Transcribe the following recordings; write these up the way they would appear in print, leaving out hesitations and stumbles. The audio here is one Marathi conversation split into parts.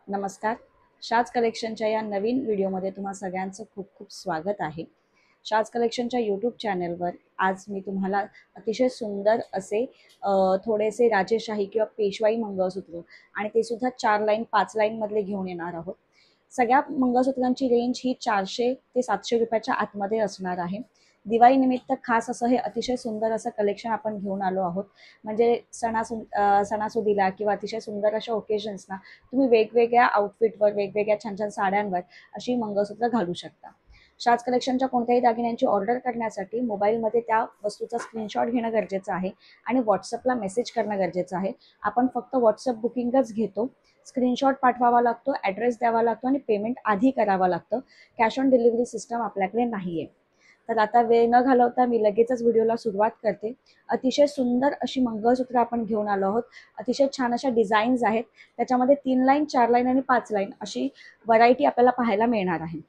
नमस्कार. शाज कलेक्शनच्या या नवीन व्हिडिओमध्ये तुम्हा सगळ्यांचं खूप खूप स्वागत आहे. शाज कलेक्शनच्या यूट्यूब चॅनलवर आज मी तुम्हाला अतिशय सुंदर असे थोडेसे राजेशाही किंवा पेशवाई मंगळसूत्र आणि ते सुद्धा 4 लाईन 5 लाईनमधले घेऊन येणार आहोत. सगळ्या मंगळसूत्रांची रेंज ही 400 ते 700 रुपयाच्या आतमध्ये असणार आहे. दिवाळीनिमित्त खास असं हे अतिशय सुंदर असं कलेक्शन आपण घेऊन आलो आहोत. म्हणजे सणासुदीला किंवा अतिशय सुंदर अशा ओकेजन्सना तुम्ही वेगवेगळ्या आउटफिटवर वेगवेगळ्या छान छान साड्यांवर अशी मंगळसूत्र घालू शकता. शाज कलेक्शनच्या कोणत्याही दागिन्यांची ऑर्डर करण्यासाठी मोबाईलमध्ये त्या वस्तूचा स्क्रीनशॉट घेणं गरजेचं आहे आणि व्हॉट्सअपला मेसेज करणं गरजेचं आहे. आपण फक्त व्हॉट्सअप बुकिंगच घेतो. स्क्रीनशॉट पाठवावा लागतो, ॲड्रेस द्यावा लागतो आणि पेमेंट आधी करावं लागतं. कॅश ऑन डिलिव्हरी सिस्टम आपल्याकडे नाही आहे. तर आता वेळ न घालवता मी लगेचच व्हिडिओला सुरुवात करते. अतिशय सुंदर अशी मंगळसूत्र आपण घेऊन आलो आहोत. अतिशय छान अशा डिझाईन्स आहेत. त्याच्यामध्ये 3 लाईन, 4 लाईन आणि 5 लाईन अशी व्हरायटी आपल्याला पाहायला मिळणार आहे.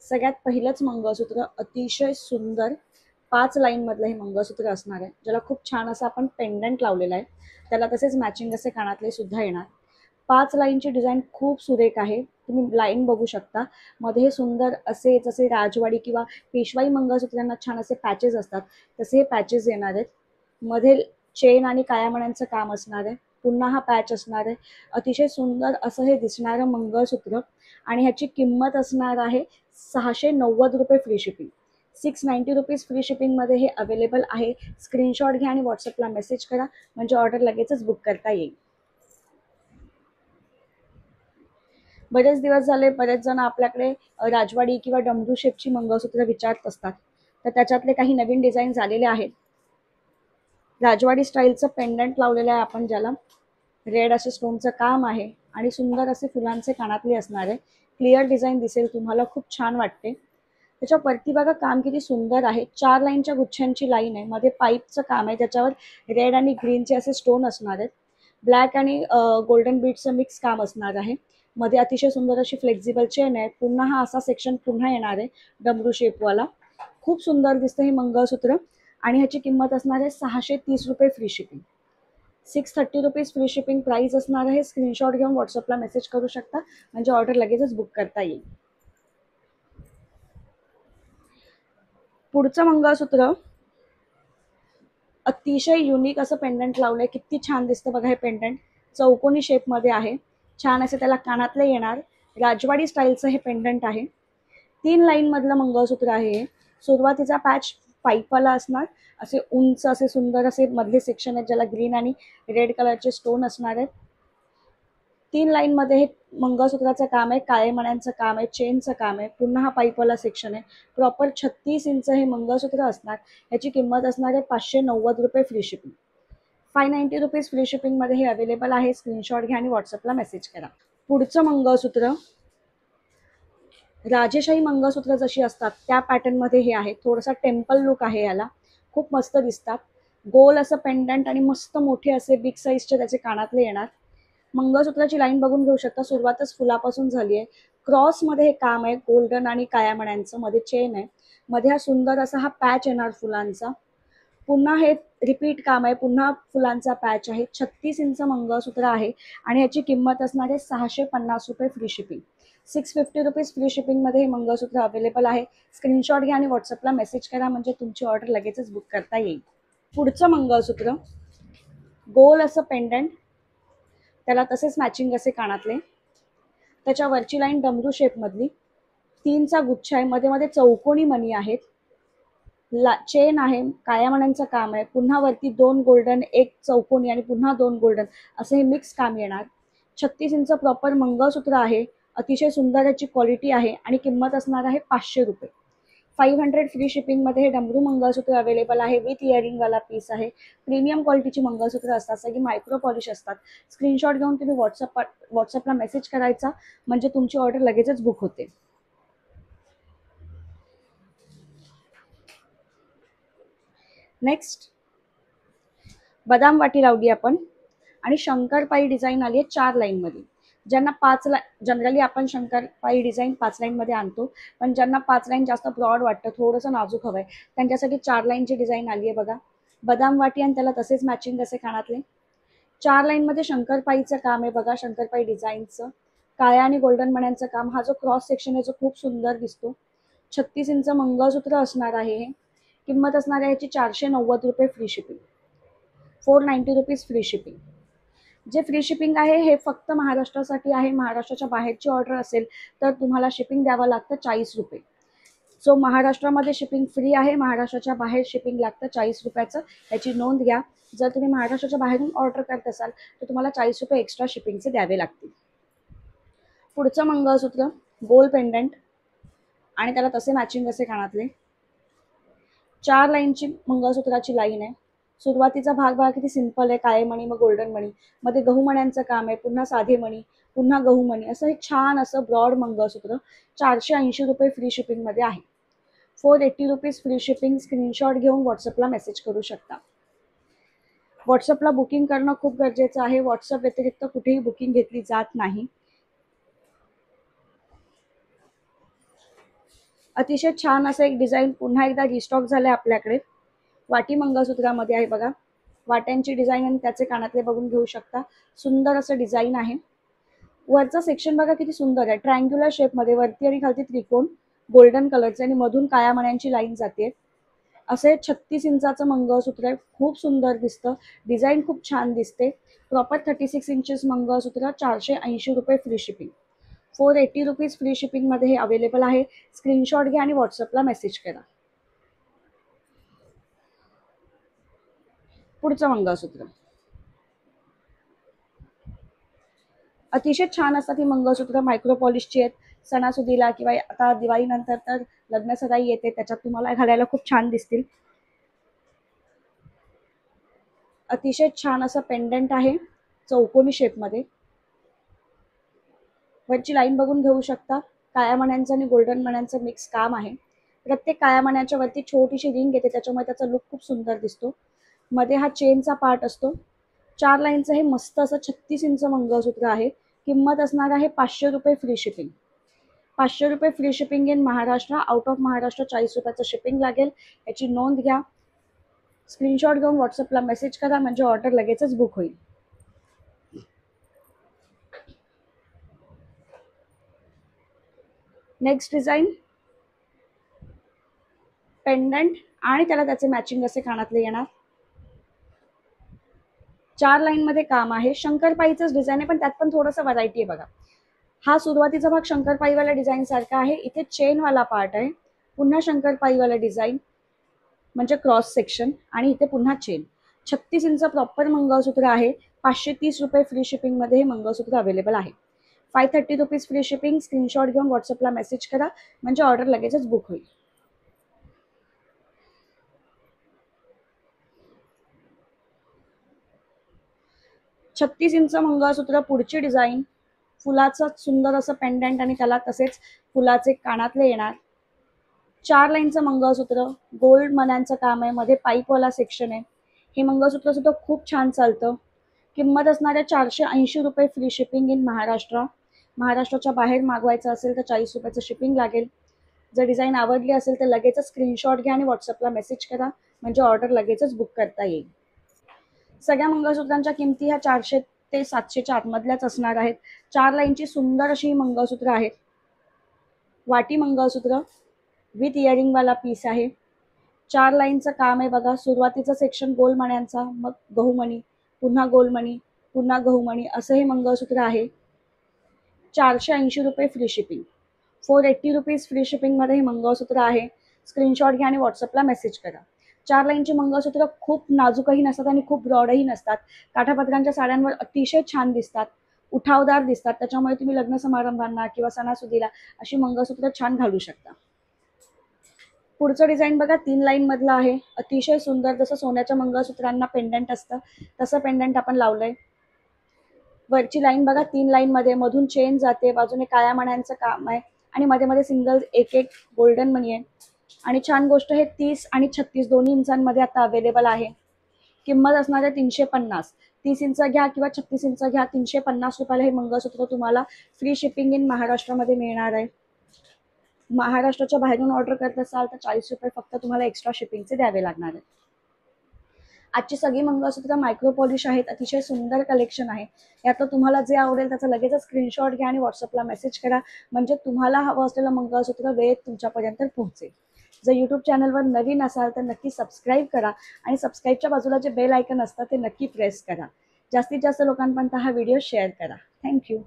सगळ्यात पहिलंच मंगळसूत्र अतिशय सुंदर 5 लाईनमधलं हे मंगळसूत्र असणार आहे, ज्याला खूप छान असं आपण पेंडंट लावलेलं आहे. त्याला तसेच मॅचिंग असे कानातले सुद्धा येणार. 5 लाईनची डिझाईन खूप सुरेख आहे. तुम्ही लाईन बघू शकता. मध्ये सुंदर असे जसे राजवाडी किंवा पेशवाई मंगळसूत्रांना छान असे पॅचेस असतात, तसे हे पॅचेस येणार आहेत. मध्ये चेन आणि काळ्यामण्यांचं काम असणार आहे. पुन्हा हा पॅच असणार आहे. अतिशय सुंदर असं हे दिसणारं मंगळसूत्र आणि ह्याची किंमत असणार आहे 690 रुपये फ्री शिपिंग. 690 रुपीज फ्री शिपिंगमध्ये हे अवेलेबल आहे. स्क्रीनशॉट घ्या आणि व्हॉट्सअपला मेसेज करा, म्हणजे ऑर्डर लगेचच बुक करता येईल. बरेच दिवस झाले बरेच जण आपल्याकडे राजवाडी किंवा डमरू शेपची मंगळसूत्र विचारत असतात. तर त्याच्यातले काही नवीन डिझाईन आलेले आहेत. राजवाडी स्टाईलचं पेंडंट लावलेलं आहे आपण, ज्याला रेड असे स्टोनचं काम आहे आणि सुंदर असे फुलांचे कानातले असणार आहे. क्लिअर डिझाईन दिसेल तुम्हाला, खूप छान वाटते. त्याच्या वरती बघा काम किती सुंदर आहे. 4 लाईनच्या गुच्छांची लाईन आहे. मध्ये पाईपचं काम आहे, त्याच्यावर रेड आणि ग्रीनचे असे स्टोन असणार आहेत. ब्लॅक आणि गोल्डन बीडचं मिक्स काम असणार आहे. मध्ये अतिशय सुंदर अशी फ्लेक्झिबल चेन आहे. पुन्हा हा असा सेक्शन पुन्हा येणार आहे डमरू शेपवाला. खूप सुंदर दिसतं हे मंगळसूत्र आणि ह्याची किंमत असणार आहे 630 रुपये free shipping. 630 rupees free shipping price असणार आहे. स्क्रीनशॉट घेऊन व्हॉट्सअपला मेसेज करू शकता, म्हणजे ऑर्डर लगेचच बुक करता येईल. पुढचं मंगळसूत्र अतिशय युनिक असं पेंडंट लावलंय. किती छान दिसतं बघा हे पेंडंट. चौकोनी शेपमध्ये आहे. छान असे त्याला कानातले येणार. राजवाडी स्टाईलचं हे पेंडंट आहे. 3 लाईन मधलं मंगळसूत्र आहे. सुरुवातीचा पॅच पाईपवाला असणार. असे उंच असे सुंदर असे मधले सेक्शन आहेत, ज्याला ग्रीन आणि रेड कलरचे स्टोन असणार आहेत. 3 लाईनमध्ये हे मंगळसूत्राचं काम आहे. काळे मण्यांचं काम आहे. चेनचं काम आहे. पुन्हा हा पाईपवाला सेक्शन आहे. प्रॉपर 36 इंच हे मंगळसूत्र असणार. याची किंमत असणार आहे 590 रुपये फ्री शिपिंग. 590 रुपीज फ्री शिपिंगमध्ये हे अवेलेबल आहे. स्क्रीनशॉट घ्या आणि व्हॉट्सअपला मेसेज करा. पुढचं मंगळसूत्र राजेशाही मंगळसूत्र जशी असतात त्या पॅटर्नमध्ये हे आहे. थोडासा टेम्पल लुक आहे याला. खूप मस्त दिसतात. गोल असं पेंडंट आणि मस्त मोठे असे बिग साईजचे त्याचे कानातले येणार. मंगळसूत्राची लाईन बघून घेऊ शकता. सुरुवातच फुलापासून झाली आहे. क्रॉसमध्ये हे काम आहे गोल्डन आणि काळ्या मण्यांचं. मध्ये चेन आहे. मध्ये हा सुंदर असा हा पॅच येणार फुलांचा. पुन्हा हे रिपीट काम आहे. पुन्हा फुलांचा पॅच आहे. 36 इंच मंगळसूत्र आहे आणि याची किंमत असणार आहे 650 रुपये फ्री शिपिंग. 650 रुपीज फ्री शिपिंगमध्ये हे मंगळसूत्र अवेलेबल आहे. स्क्रीनशॉट घ्या आणि व्हॉट्सअपला मेसेज करा, म्हणजे तुमची ऑर्डर लगेचच बुक करता येईल. पुढचं मंगळसूत्र गोल असं पेंडंट, त्याला तसेच मॅचिंग असे कानातले. त्याच्या वरची लाईन डमरू शेपमधली. 3चा गुच्छ आहे. मध्ये मध्ये चौकोनी मणी आहेत. चेन आहे. काळ्या मण्यांचं काम आहे. पुन्हा वरती 2 गोल्डन, 1 चौकोनी आणि पुन्हा 2 गोल्डन असं हे मिक्स काम येणार. 36 इंच प्रॉपर मंगळसूत्र आहे. अतिशय सुंदर याची क्वालिटी आहे आणि किंमत असणार आहे 500 रुपये. 500 फ्री शिपिंगमध्ये हे डमरू मंगळसूत्र अवेलेबल आहे. विथ इयरिंगवाला पीस आहे. प्रीमियम क्वालिटीची मंगळसूत्र असतात. सगळी मायक्रो पॉलिश असतात. स्क्रीनशॉट घेऊन तुम्ही व्हॉट्सअपला मेसेज करायचा, म्हणजे तुमची ऑर्डर लगेचच बुक होते. नेक्स्ट बदाम वाटी लावली आपण आणि शंकरपाई डिझाईन आली आहे 4 लाईनमध्ये. ज्यांना जनरली आपण शंकरपाई डिझाईन 5 लाईनमध्ये आणतो, पण ज्यांना 5 लाईन जास्त ब्रॉड वाटतं, थोडंसं नाजूक हवं आहे, त्यांच्यासाठी 4 लाईनची डिझाईन आली आहे बघा. बदाम वाटी आणि त्याला तसेच मॅचिंग असे कानातले. 4 लाईनमध्ये शंकरपाईचं काम आहे बघा. शंकरपाई डिझाईनचं काळ्या आणि गोल्डन मण्यांचं काम, हा जो क्रॉस सेक्शन आहे जो खूप सुंदर दिसतो. 36 इंच मंगळसूत्र असणार आहे हे. किंमत असणार आहे याची 490 रुपये free shipping, 490 rupees free shipping. जे फ्री शिपिंग आहे हे फक्त महाराष्ट्रासाठी आहे. महाराष्ट्राच्या बाहेरची ऑर्डर असेल तर तुम्हाला शिपिंग द्यावं लागतं 40 रुपये. सो महाराष्ट्रामध्ये शिपिंग फ्री आहे, महाराष्ट्राच्या बाहेर शिपिंग लागतं 40 रुपयाचं. याची नोंद घ्या. जर तुम्ही महाराष्ट्राच्या बाहेरून ऑर्डर करत असाल तर तुम्हाला 40 रुपये एक्स्ट्रा शिपिंगचे द्यावे लागतील. पुढचं मंगळसूत्र गोल पेंडंट आणि त्याला तसे मॅचिंग असे कानातले. 4 लाईनची मंगळसूत्राची लाईन आहे. सुरुवातीचा भाग बघा किती सिंपल आहे, काळे मणी मग गोल्डन मणी, मध्ये गहू मण्यांचं काम आहे, पुन्हा साधे मणी, पुन्हा गहू मणी, असं एक छान असं ब्रॉड मंगळसूत्र. 480 रुपये फ्री शिपिंगमध्ये आहे. 480 रुपीज फ्री शिपिंग. स्क्रीनशॉट घेऊन व्हॉट्सअपला मेसेज करू शकता. व्हॉट्सअपला बुकिंग करणं खूप गरजेचं आहे. व्हॉट्सअप व्यतिरिक्त कुठेही बुकिंग घेतली जात नाही. अतिशय छान असं एक डिझाईन पुन्हा एकदा रिस्टॉक झालंय आपल्याकडे. वाटी मंगळसूत्रामध्ये आहे बघा. वाट्यांची डिझाईन आणि त्याचे कानातले बघून घेऊ शकता. सुंदर असं डिझाईन आहे. वरचा सेक्शन बघा किती सुंदर आहे, ट्रायंग्युलर शेपमध्ये, वरती आणि खालती त्रिकोण गोल्डन कलरचे आणि मधून काळ्या मण्यांची लाईन जाते. असे 36 इंचाचं मंगळसूत्र आहे. खूप सुंदर दिसतं, डिझाईन खूप छान दिसते. प्रॉपर 36 इंचेस मंगळसूत्र. 480 रुपये फ्री शिपिंग, 480 रुपीज फ्री शिपिंगमध्ये हे अवेलेबल आहे. स्क्रीनशॉट घ्या आणि व्हॉट्सअपला मेसेज करा. पुढचं मंगळसूत्र अतिशय छान असतात. ही मंगळसूत्र मायक्रो पॉलिशची आहेत. सणासुदीला किंवा आता दिवाळीनंतर तर लग्नसराई येते, त्याच्यात तुम्हाला घालायला खूप छान दिसतील. अतिशय छान असं पेंडंट आहे चौकोनी शेपमध्ये. वरची लाईन बघून घेऊ शकता. काळ्या मण्यांचं आणि गोल्डन मण्यांचं मिक्स काम आहे. प्रत्येक काळ्या मण्याच्या वरती छोटीशी रिंग येते, त्याच्यामुळे त्याचा लुक खूप सुंदर दिसतो. मध्ये हा चेनचा पार्ट असतो. 4 लाईनचं हे मस्त असं 36 इंच मंगळसूत्र आहे. किंमत असणार आहे 500 रुपये फ्री शिपिंग, 500 रुपये free shipping in Maharashtra. Out of Maharashtra 40 रुपयाचं शिपिंग लागेल. याची नोंद घ्या. स्क्रीनशॉट घेऊन व्हॉट्सअपला मेसेज करा म्हणजे ऑर्डर लगेचच बुक होईल. नेक्स्ट डिझाईन पेंडंट आणि त्याला त्याचे मॅचिंग असे कानातले येणार. 4 लाईनमध्ये काम आहे. शंकरपाईचंच डिझाईन आहे पण त्यात पण थोडंसं व्हरायटी आहे बघा. हा सुरुवातीचा भाग शंकरपाईवाला डिझाईन सारखा आहे. इथे चेनवाला पार्ट आहे, पुन्हा शंकरपाईवाला डिझाईन म्हणजे क्रॉस सेक्शन आणि इथे पुन्हा चेन. 36 इंच प्रॉपर मंगळसूत्र आहे. 530 रुपये फ्री शिपिंगमध्ये हे मंगळसूत्र अवेलेबल आहे. 530 रुपीज फ्री शिपिंग. स्क्रीनशॉट घेऊन व्हॉट्सअपला मेसेज करा म्हणजे ऑर्डर लगेचच बुक होईल. छत्तीस इंच मंगळसूत्र. पुढची डिझाईन फुलाचं सुंदर असं पेंडंट आणि त्याला तसेच फुलाचे कानातले येणार. 4 लाईनचं मंगळसूत्र. गोल्ड मण्यांचं काम आहे, मध्ये पाईपवाला सेक्शन आहे. हे मंगळसूत्र सुद्धा खूप छान चालतं. किंमत असणार आहे 480 रुपये फ्री शिपिंग इन महाराष्ट्र. महाराष्ट्राच्या बाहेर मागवायचं असेल तर 40 रुपयाचं शिपिंग लागेल. जर डिझाईन आवडली असेल तर लगेचच स्क्रीनशॉट घ्या आणि व्हॉट्सअपला मेसेज करा म्हणजे ऑर्डर लगेचच बुक करता येईल. सगळ्या मंगळसूत्रांच्या किमती ह्या 400 ते 700च्या आतमधल्याच असणार आहेत. 4 लाईनची सुंदर अशी मंगळसूत्र आहेत. वाटी मंगळसूत्र विथ इयरिंगवाला पीस आहे. 4 लाईनचं काम आहे बघा. सुरुवातीचं सेक्शन गोलमण्यांचा, मग गहूमणी, पुन्हा गोलमणी, पुन्हा गहूमणी असं हे मंगळसूत्र आहे. 480 रुपये फ्री शिपिंग, 480 रुपीज फ्री शिपिंगमध्ये हे मंगळसूत्र आहे. स्क्रीनशॉट घ्या आणि व्हॉट्सअपला मेसेज करा. 4 लाईनची मंगळसूत्र खूप नाजूकही नसतात आणि खूप ब्रॉडही नसतात. काठापदरांच्या साड्यांवर अतिशय छान दिसतात, उठावदार दिसतात. त्याच्यामुळे तुम्ही लग्न समारंभांना किंवा सणासुदीला अशी मंगळसूत्र छान घालू शकता. पुढचं डिझाईन बघा 3 लाईन मधलं आहे. अतिशय सुंदर, जसं सोन्याच्या मंगळसूत्रांना पेंडंट असतं तसं पेंडंट आपण लावलंय. वरची लाईन बघा 3 लाईन मध्ये, मधून चेन जाते, बाजूने काळ्या मण्यांचं काम आहे आणि मध्ये मध्ये सिंगल एक एक गोल्डन मणी आहे. आणि छान गोष्ट हे 30 आणि 36 दोन्ही इंचांमध्ये आता अवेलेबल आहे. किंमत असणार आहे 350. 30 इंच घ्या किंवा 36 इंच घ्या, 350 रुपयाला हे मंगळसूत्र तुम्हाला फ्री शिपिंग इन महाराष्ट्रामध्ये मिळणार आहे. महाराष्ट्राच्या बाहेरून ऑर्डर करत असाल तर 40 रुपये फक्त तुम्हाला एक्स्ट्रा शिपिंगचे द्यावे लागणार आहे. आजची सगळी मंगळसूत्र मायक्रो पॉलिश आहेत, अतिशय सुंदर कलेक्शन आहे. यातलं तुम्हाला जे आवडेल त्याचा लगेचच स्क्रीनशॉट घ्या आणि व्हॉट्सअपला मेसेज करा, म्हणजे तुम्हाला हवं असलेलं मंगळसूत्र वेळेत तुमच्यापर्यंत पोहोचेल. जर यूट्यूब चॅनलवर नवीन असाल तर नक्की सबस्क्राईब करा आणि सबस्क्राईबच्या बाजूला जे बेल आयकन असतं ते नक्की प्रेस करा. जास्तीत जास्त लोकांपर्यंत हा व्हिडिओ शेअर करा. थँक्यू.